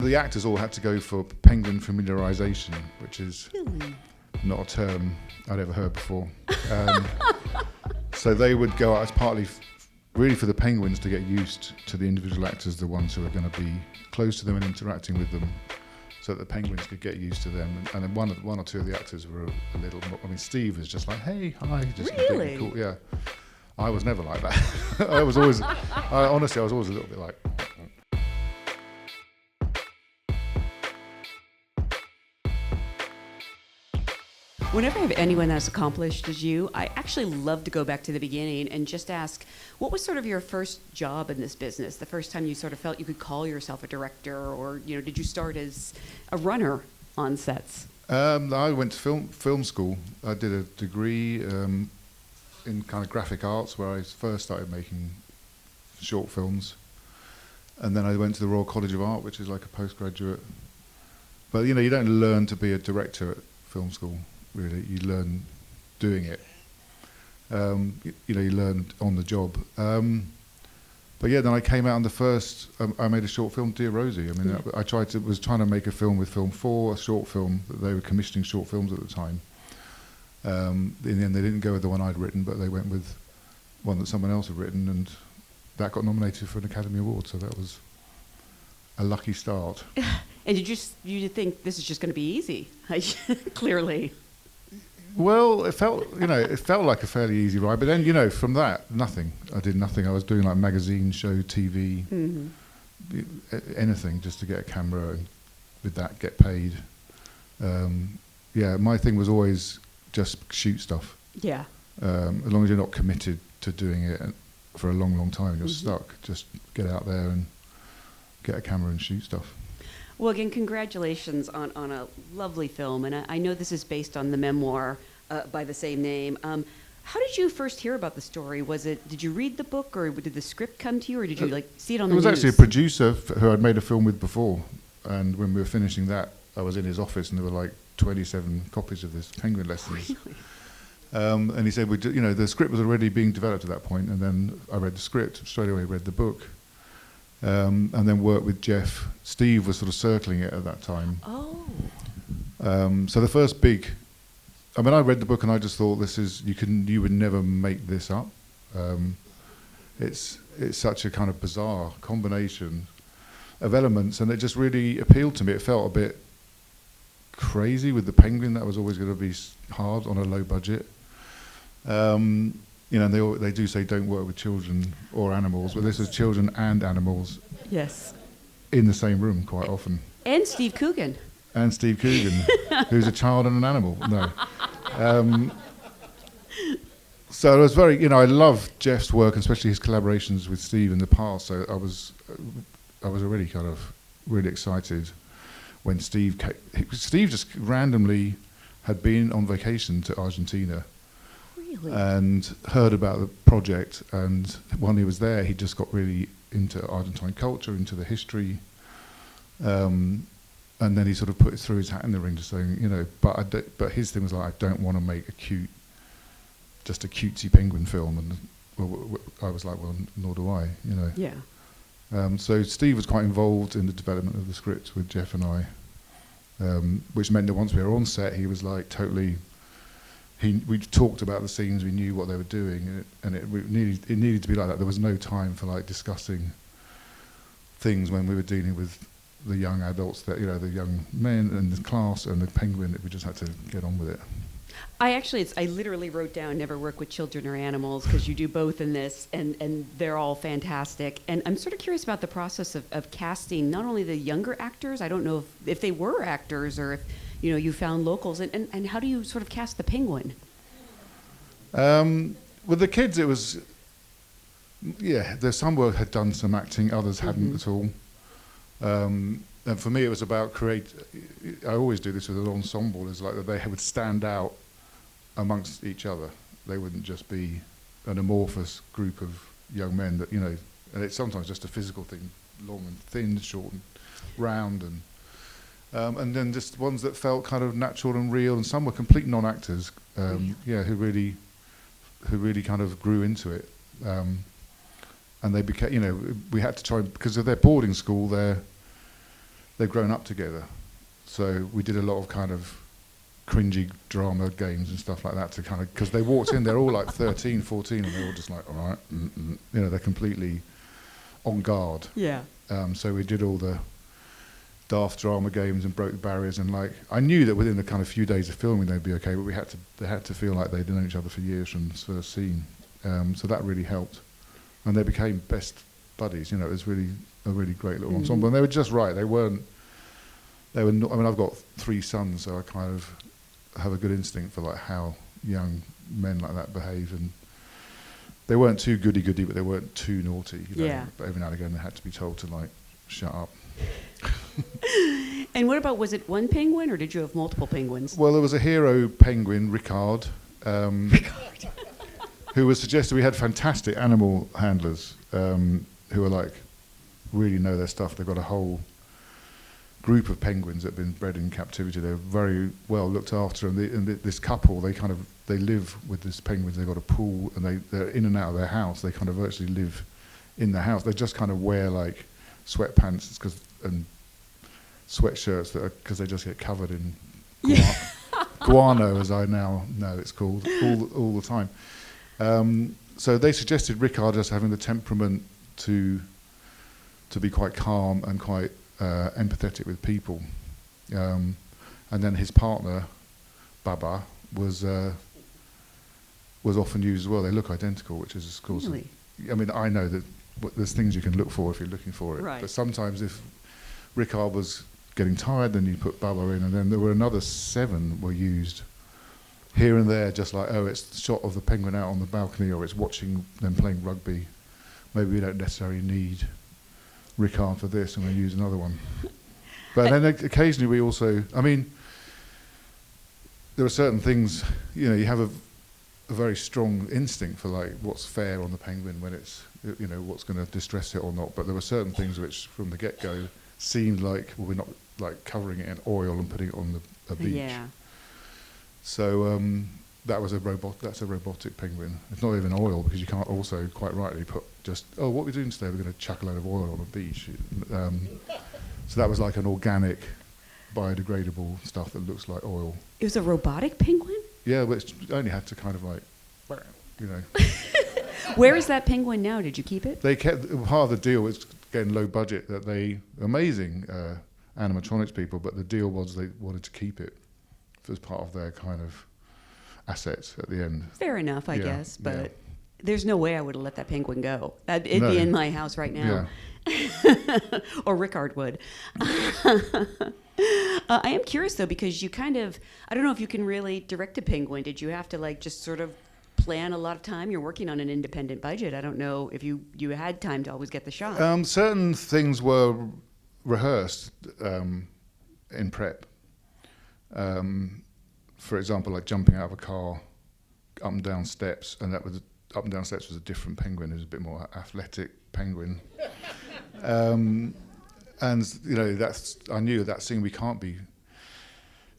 The actors all had to go for penguin familiarisation, which is not a term I'd ever heard before. So they would go out as partly really for the penguins to get used to the individual actors, the ones who are going to be close to them and interacting with them, so that the penguins could get used to them. And then one or two of the actors were a little more, I mean, Steve was just like, hey, hi. Just really? Cool. Yeah. I was never like that. I was always a little bit like... Whenever I have anyone as accomplished as you, I actually love to go back to the beginning and just ask, what was sort of your first job in this business? The first time you sort of felt you could call yourself a director, or did you start as a runner on sets? I went to film school. I did a degree in kind of graphic arts, where I first started making short films, and then I went to the Royal College of Art, which is like a postgraduate. But you don't learn to be a director at film school. Really, you learn doing it. You learn on the job. But yeah, then I came out on the first. I made a short film, Dear Rosie. I mean, I was trying to make a film with Film 4, a short film. They were commissioning short films at the time. In the end, they didn't go with the one I'd written, but they went with one that someone else had written, and that got nominated for an Academy Award. So that was a lucky start. And did you think this is just going to be easy? Clearly. Well, it felt like a fairly easy ride, but then, from that, nothing. I did nothing. I was doing like magazine, show, TV, anything just to get a camera and with that get paid. My thing was always just shoot stuff. Yeah. As long as you're not committed to doing it for a long, long time, you're stuck. Just get out there and get a camera and shoot stuff. Well, again, congratulations on a lovely film, and I know this is based on the memoir by the same name. How did you first hear about the story? Did you read the book, or did the script come to you, or did you see it on the news? It was actually a producer who I'd made a film with before, and when we were finishing that, I was in his office, and there were like 27 copies of this Penguin Lessons. Really? And he said, the script was already being developed at that point, and then I read the script, straight away read the book. And then worked with Jeff. Steve was sort of circling it at that time. Oh. So the first big, I read the book and I just thought, you would never make this up. It's such a kind of bizarre combination of elements, and it just really appealed to me. It felt a bit crazy with the penguin. That was always going to be hard on a low budget. They do say don't work with children or animals, but this is children and animals. Yes. In the same room quite often. And Steve Coogan. And Steve Coogan, who's a child and an animal. No. So it was very, I love Jeff's work, especially his collaborations with Steve in the past. So I was already kind of really excited when Steve just randomly had been on vacation to Argentina. Really? And heard about the project, and when he was there, he just got really into Argentine culture, into the history, and then he sort of threw his hat in the ring, just saying, but his thing was like, I don't want to make just a cutesy penguin film, and I was like, well, nor do I, Yeah. So Steve was quite involved in the development of the script with Jeff and I, which meant that once we were on set, he was like totally. We talked about the scenes, we knew what they were doing, and it needed to be like that. There was no time for like discussing things when we were dealing with the young adults, the young men and the class and the penguin. We just had to get on with it. I literally wrote down never work with children or animals, because you do both in this, and they're all fantastic. And I'm sort of curious about the process of casting not only the younger actors. I don't know if they were actors or if you found locals, and how do you sort of cast the penguin? With the kids, it was, there's some who had done some acting, others hadn't at all. And for me, it was about I always do this with an ensemble, is like that they would stand out amongst each other. They wouldn't just be an amorphous group of young men that, and it's sometimes just a physical thing, long and thin, short and round, and then just ones that felt kind of natural and real, and some were complete non-actors, who really kind of grew into it, and they became, we had to try, because of their boarding school, they've grown up together. So we did a lot of kind of cringy drama games and stuff like that to kind of, because they walked in, they're all like 13, 14, and they're all just like, all right, you know, they're completely on guard. Yeah. So we did all the daft drama games and broke the barriers, and like I knew that within the kind of few days of filming they'd be okay, but they had to feel like they'd known each other for years from the first scene. So that really helped, and they became best buddies. You know, it was really a really great little ensemble, and they were just right. They were not, I mean, I've got 3 sons, so I kind of have a good instinct for like how young men like that behave, and they weren't too goody-goody, but they weren't too naughty. You know? Yeah. But every now and again they had to be told to like shut up. And what about, was it one penguin or did you have multiple penguins? Well, there was a hero penguin, Ricard, who was suggested. We had fantastic animal handlers who are like really know their stuff. They've got a whole group of penguins that have been bred in captivity. They're very well looked after, and this couple, they live with this penguins. They've got a pool, and they're in and out of their house. They kind of virtually live in the house. They just kind of wear like sweatpants and sweatshirts because they just get covered in guano, as I now know it's called, all the time. So they suggested Ricard just having the temperament to be quite calm and quite empathetic with people, and then his partner Baba was often used as well. They look identical, which is of course. Really? I mean, I know that there's things you can look for if you're looking for it. Right. But sometimes if Ricard was getting tired, then you put Baba in, and then there were another 7 were used here and there, just like, oh, it's the shot of the penguin out on the balcony, or it's watching them playing rugby. Maybe we don't necessarily need Ricard for this, and we use another one. But then occasionally we also, I mean, there are certain things, you know, you have a very strong instinct for like what's fair on the penguin when it's, you know, what's going to distress it or not. But there were certain things which from the get-go seemed like, well, we're not like covering it in oil and putting it on a beach. Yeah. So that's a robotic penguin. It's not even oil, because you can't also quite rightly put just, oh, what we're doing today, we're going to chuck a load of oil on a beach. So that was like an organic, biodegradable stuff that looks like oil. It was a robotic penguin? Yeah, but it only had to kind of like, you know. Where is that penguin now? Did you keep it? They kept, part of the deal was getting low budget, that amazing animatronics people, but the deal was they wanted to keep it as part of their kind of assets at the end. Fair enough, I guess, but there's no way I would have let that penguin go. It'd No. be in my house right now. Yeah. Or Ricard would. I am curious, though, because you kind of, I don't know if you can really direct a penguin. Did you have to like just sort of plan a lot of time? You're working on an independent budget. I don't know if you had time to always get the shot. Certain things were rehearsed in prep. For example, like jumping out of a car up and down steps, and up and down steps was a different penguin. It was a bit more athletic penguin. And you know, I knew that scene we can't be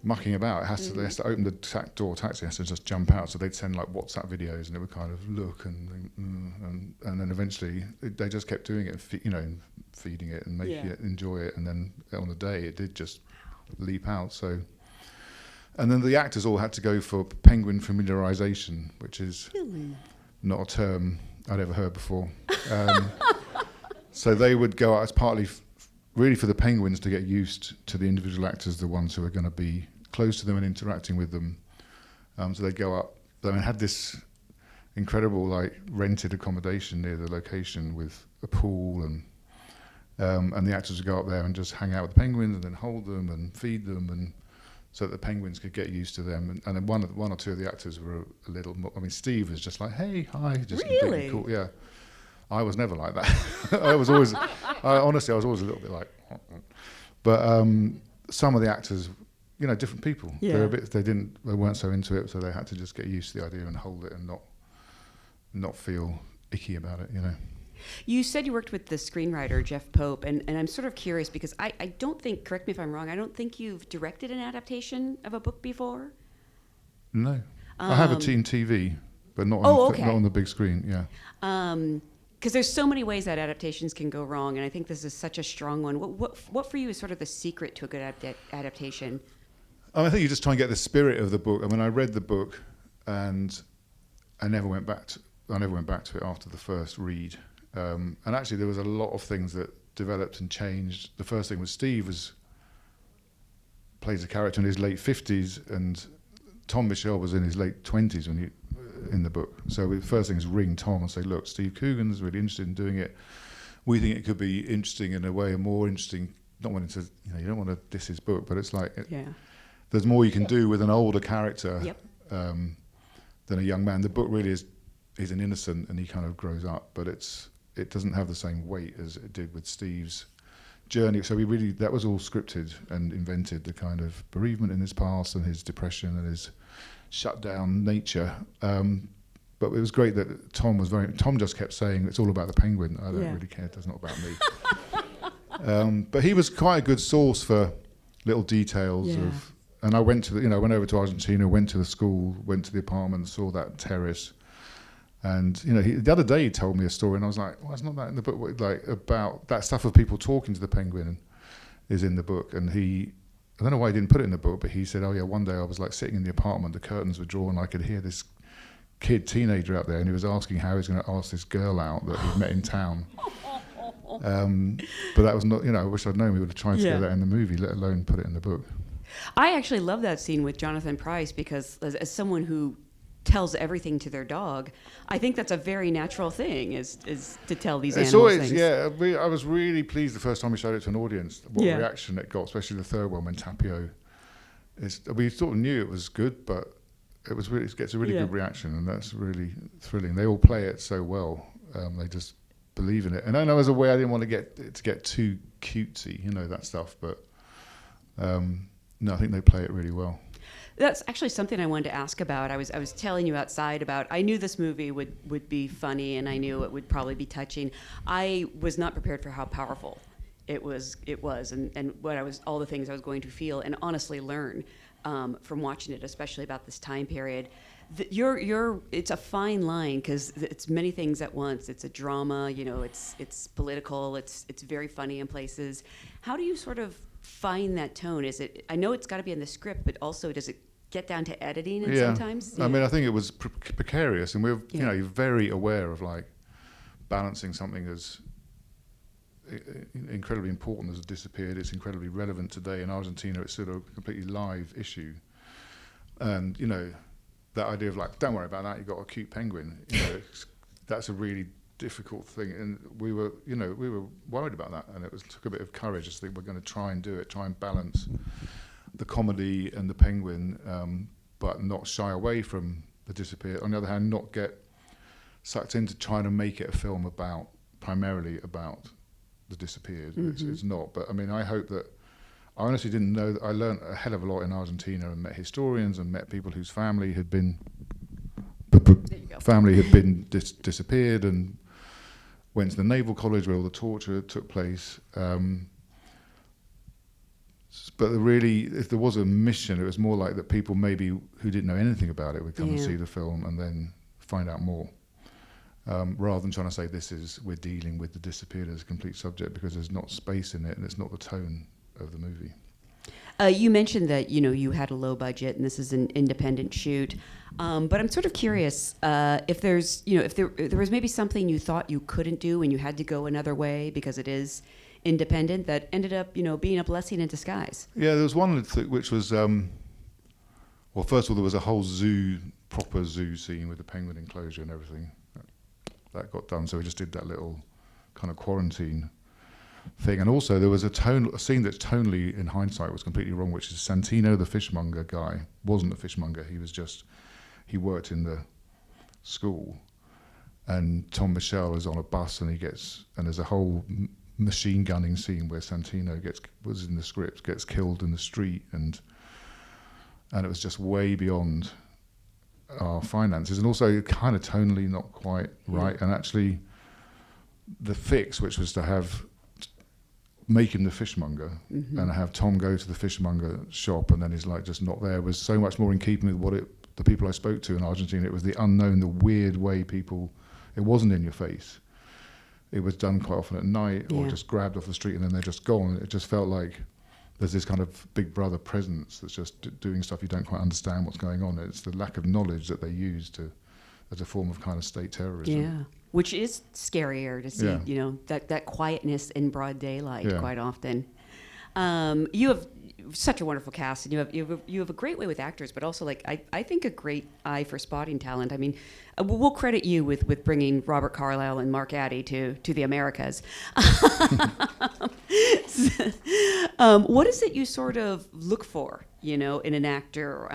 mucking about. It has to. They have to open the taxi has to just jump out. So they'd send like WhatsApp videos, and it would kind of look and then eventually they just kept doing it, and feeding it and making it enjoy it. And then on the day, it did just leap out. So, and then the actors all had to go for penguin familiarization, which is not a term I'd ever heard before. So they would go out as partly really for the penguins to get used to the individual actors, the ones who are going to be close to them and interacting with them. So they'd go up. I mean, had this incredible like rented accommodation near the location with a pool, and the actors would go up there and just hang out with the penguins and then hold them and feed them, and so that the penguins could get used to them. And then one or two of the actors were a little more. I mean, Steve was just like, hey, hi, just really cool. Yeah. I was never like that. Honestly, I was always a little bit like, but some of the actors, you know, different people. Yeah. They weren't so into it, so they had to just get used to the idea and hold it and not feel icky about it, you know. You said you worked with the screenwriter, Jeff Pope, and I'm sort of curious because I don't think, correct me if I'm wrong, I don't think you've directed an adaptation of a book before? No. I have a teen TV, but not on the big screen, yeah. because there's so many ways that adaptations can go wrong, and I think this is such a strong one. What for you is sort of the secret to a good adaptation? I think you just try and get the spirit of the book. I mean, I read the book, and I never went back to it after the first read. And actually, there was a lot of things that developed and changed. The first thing was Steve plays a character in his late 50s, and Tom Michel was in his late 20s in the book. So the first thing is ring Tom and say, look, Steve Coogan's really interested in doing it. We think it could be interesting in a way, more interesting. Not wanting to, you don't want to diss his book, but it's like there's more you can do with an older character than a young man. The book really is an innocent, and he kind of grows up, but it doesn't have the same weight as it did with Steve's journey. So that was all scripted and invented, the kind of bereavement in his past and his depression and his shut down nature. But it was great that Tom just kept saying, it's all about the penguin. I don't really care, it's not about me. But he was quite a good source for little details of, and I went went over to Argentina, went to the school, went to the apartment, saw that terrace. And the other day he told me a story, and I was like, "Well, it's not that in the book." Like about that stuff of people talking to the penguin is in the book. And I don't know why he didn't put it in the book, but he said, "Oh yeah, one day I was like sitting in the apartment, the curtains were drawn, I could hear this teenager out there, and he was asking how he's going to ask this girl out that he met in town." But that was not, I wish I'd known we would have tried to get that in the movie, let alone put it in the book. I actually love that scene with Jonathan Pryce because as someone who tells everything to their dog, I think that's a very natural thing is to tell these animals things. I was really pleased the first time we showed it to an audience, what reaction it got, especially the third one when Tapio we sort of knew it was good, but it gets a really good reaction, and that's really thrilling. They all play it so well. They just believe in it. And I know as a way I didn't want to get too cutesy, that stuff, but no, I think they play it really well. That's actually something I wanted to ask about. I was telling you outside about, I knew this movie would be funny, and I knew it would probably be touching. I was not prepared for how powerful it was, and all the things I was going to feel and honestly learn from watching it, especially about this time period. It's a fine line because it's many things at once. It's a drama, it's political, it's very funny in places. How do you sort of find that tone? I know it's got to be in the script, but also does it get down to editing and sometimes? I mean, I think it was precarious, and you're very aware of like balancing something as incredibly important as it disappeared. It's incredibly relevant today in Argentina. It's sort of a completely live issue, and that idea of like, don't worry about that, you got a cute penguin. That's a really difficult thing, and we were worried about that, and took a bit of courage to think we're going to try and do it, try and balance the comedy and the penguin, but not shy away from the disappeared. On the other hand, not get sucked into trying to make it a film primarily about the disappeared. Mm-hmm. It's not. But I mean, I hope that. I honestly didn't know that. I learned a hell of a lot in Argentina and met historians and met people whose family had been disappeared, and went to the Naval College where all the torture took place. But really, if there was a mission, it was more like that people maybe who didn't know anything about it would come and see the film and then find out more, rather than trying to say we're dealing with the disappeared as a complete subject, because there's not space in it and it's not the tone of the movie. You mentioned that you had a low budget and this is an independent shoot, but I'm sort of curious if there was maybe something you thought you couldn't do and you had to go another way because it is independent that ended up being a blessing in disguise. Yeah, there was one which was well, first of all, there was a whole proper zoo scene with the penguin enclosure and everything that got done, so we just did that little kind of quarantine thing. And also there was a scene that's tonally, in hindsight, was completely wrong, which is Santino, the fishmonger guy, wasn't a fishmonger, he worked in the school, and Tom Michel is on a bus and there's a whole machine gunning scene where Santino was in the script, gets killed in the street, and it was just way beyond our finances, and also kind of tonally not quite right. And actually the fix, which was to make him the fishmonger, and have Tom go to the fishmonger shop and then he's like just not there, was so much more in keeping with the people I spoke to in Argentina. It was the unknown, the weird way it wasn't in your face. it was done quite often at night or just grabbed off the street and then they're just gone. It just felt like there's this kind of big brother presence that's just doing stuff you don't quite understand what's going on. It's the lack of knowledge that they use as a form of kind of state terrorism. Yeah, which is scarier to see, you know, that quietness in broad daylight quite often. You have such a wonderful cast, and you have a great way with actors, but also like I think a great eye for spotting talent. I mean, we'll credit you with bringing Robert Carlyle and Mark Addy to the Americas. What is it you sort of look for, you know, in an actor?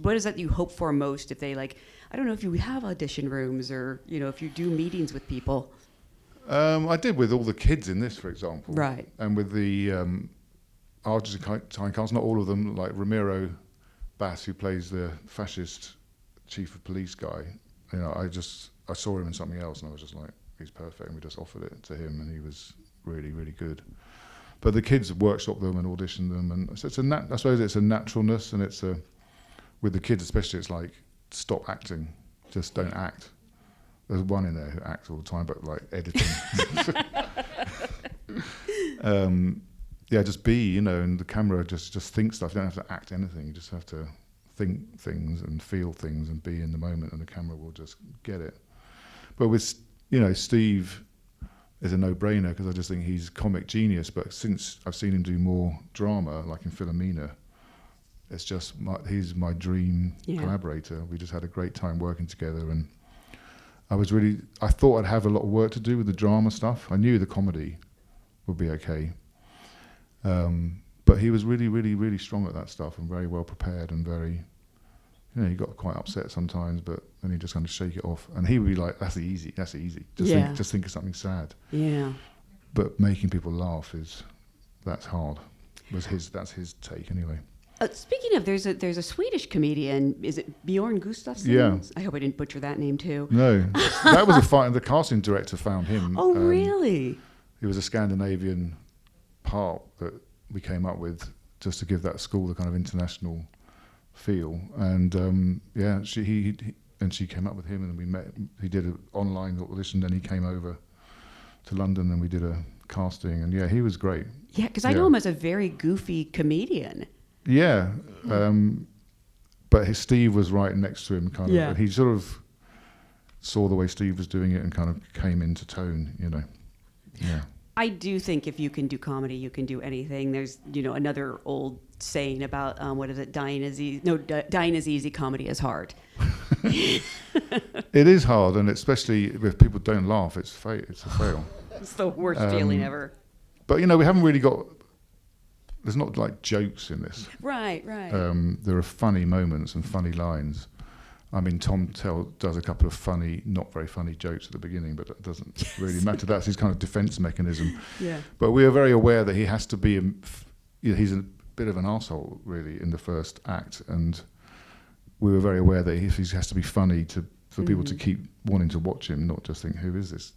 What is that you hope for most if they like? I don't know if you have audition rooms or, you know, if you do meetings with people. I did with all the kids in this, for example. Right. And with the Argentine cast, not all of them, like Ramiro Bass, who plays the fascist chief of police guy. You know, I saw him in something else and I was just like, he's perfect. And we just offered it to him and he was really, really good. But the kids workshop them and audition them. And so I suppose it's a naturalness, and with the kids especially, it's like, stop acting, just don't act. There's one in there who acts all the time, but like editing. Just be, you know, and the camera just think stuff. You don't have to act anything. You just have to think things and feel things and be in the moment, and the camera will just get it. But with, you know, Steve is a no-brainer because I just think he's comic genius. But since I've seen him do more drama, like in Philomena, it's just he's my dream collaborator. We just had a great time working together, and I thought I'd have a lot of work to do with the drama stuff. I knew the comedy would be okay. But he was really, really, really strong at that stuff and very well prepared and very, you know, he got quite upset sometimes, but then he just kind of shake it off. And he would be like, that's easy. Just think of something sad. Yeah. But making people laugh that's hard. That's his take anyway. Speaking of, there's a Swedish comedian. Is it Bjorn Gustafsson? Yeah. I hope I didn't butcher that name too. No, that was a fight. The casting director found him. Oh, really? It was a Scandinavian part that we came up with just to give that school the kind of international feel. And she came up with him, and we met. He did an online audition, then he came over to London, and we did a casting. And he was great. Yeah, because I know him as a very goofy comedian. Yeah, but Steve was right next to him, kind of. And he sort of saw the way Steve was doing it and kind of came into tone, you know. Yeah. I do think if you can do comedy, you can do anything. There's, you know, another old saying about what is it? Dying is easy. No, dying is easy. Comedy is hard. It is hard, and especially if people don't laugh, it's a fail. It's the worst feeling ever. But you know, we haven't really got. There's not like jokes in this. Right. There are funny moments and funny lines. I mean, Tom does a couple of funny, not very funny jokes at the beginning, but that doesn't really matter. That's his kind of defense mechanism. Yeah. But we are very aware that he has to be, he's a bit of an arsehole, really, in the first act. And we were very aware that he has to be funny for people to keep wanting to watch him, not just think, who is this,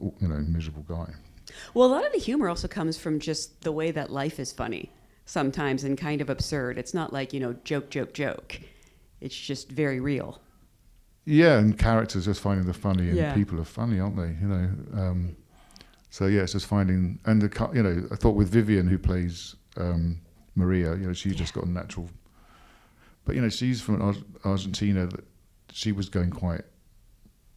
you know, miserable guy. Well, a lot of the humor also comes from just the way that life is funny sometimes and kind of absurd. It's not like, you know, joke. It's just very real. Yeah, and characters just finding the funny, and people are funny, aren't they? You know, so it's just finding, and you know, I thought with Vivian, who plays Maria, you know, she just got a natural. But you know, she's from Argentina. She was going quite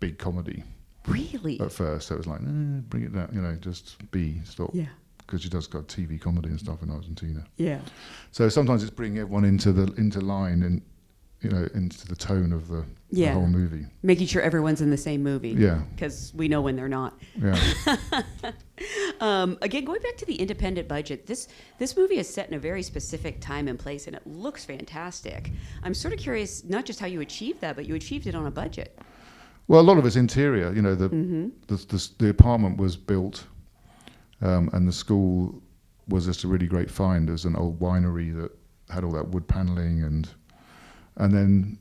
big comedy. Really? At first, so it was like, bring it down, you know, just stop. Yeah. Because she does got TV comedy and stuff in Argentina. Yeah. So sometimes it's bringing everyone into line and, you know, into the tone of the whole movie. Making sure everyone's in the same movie. Yeah. Because we know when they're not. Yeah. Again, going back to the independent budget, this movie is set in a very specific time and place, and it looks fantastic. I'm sort of curious, not just how you achieved that, but you achieved it on a budget. Well, a lot of it's interior. You know, the apartment was built, and the school was just a really great find. It was an old winery that had all that wood paneling, and then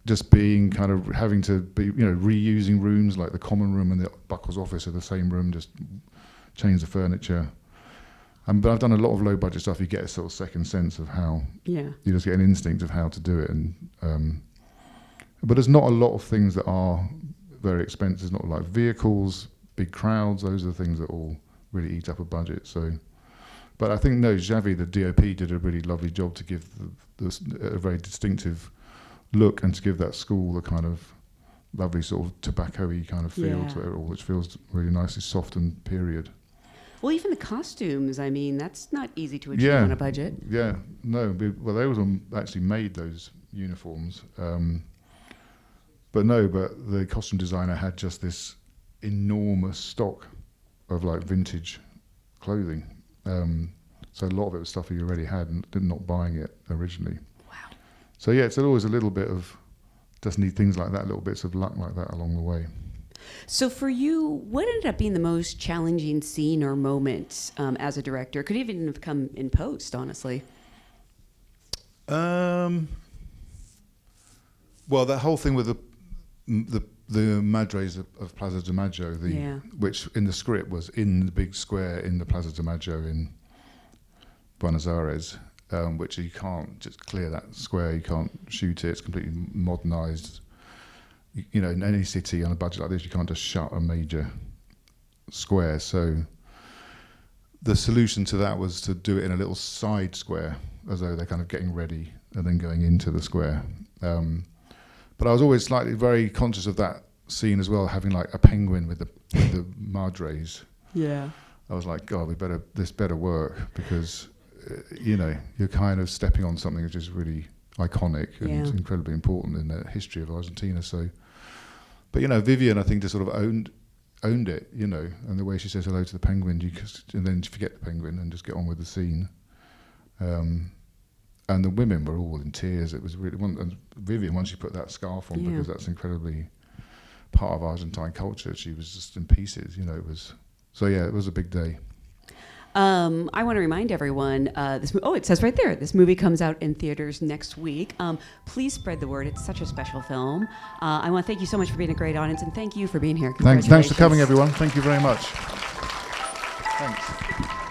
just being kind of having to be, you know, reusing rooms like the common room and the Buckles office are the same room, just change the furniture. But I've done a lot of low budget stuff. You get a sort of second sense of how. Yeah. You just get an instinct of how to do it, and. But there's not a lot of things that are very expensive. There's not like vehicles big crowds. Those are the things that all really eat up a budget. So, but I think Xavi, the DOP, did a really lovely job to give a very distinctive look and to give that school the kind of lovely sort of tobacco-y kind of feel to it all, which feels really nicely soft and period. Well, even the costumes, I mean, that's not easy to achieve on a budget. Yeah, no. Well, they also actually made those uniforms. But the costume designer had just this enormous stock of like vintage clothing. So a lot of it was stuff he already had and did not buying it originally. Wow. So yeah, it's always a little bit of, just need things like that, little bits of luck like that along the way. So for you, what ended up being the most challenging scene or moment as a director? It could even have come in post, honestly. Well, that whole thing with the Madres of Plaza de Mayo, which in the script was in the big square in the Plaza de Mayo in Buenos Aires, which you can't just clear that square, you can't shoot it, it's completely modernized. You know, in any city on a budget like this, you can't just shut a major square. So the solution to that was to do it in a little side square, as though they're kind of getting ready and then going into the square. But I was always slightly very conscious of that scene as well, having like a penguin with the Madres. Yeah. I was like, God, this better work, because you know, you're kind of stepping on something which is really iconic and incredibly important in the history of Argentina. So, but you know, Vivian, I think, just sort of owned it, you know, and the way she says hello to the penguin, and then you forget the penguin and just get on with the scene. And the women were all in tears. It was really, and Vivian, once she put that scarf on, because that's incredibly part of Argentine culture, she was just in pieces, you know. It was a big day. I want to remind everyone, it says right there, this movie comes out in theaters next week. Please spread the word. It's such a special film. I want to thank you so much for being a great audience, and thank you for being here. Thanks for coming, everyone. Thank you very much. Thanks.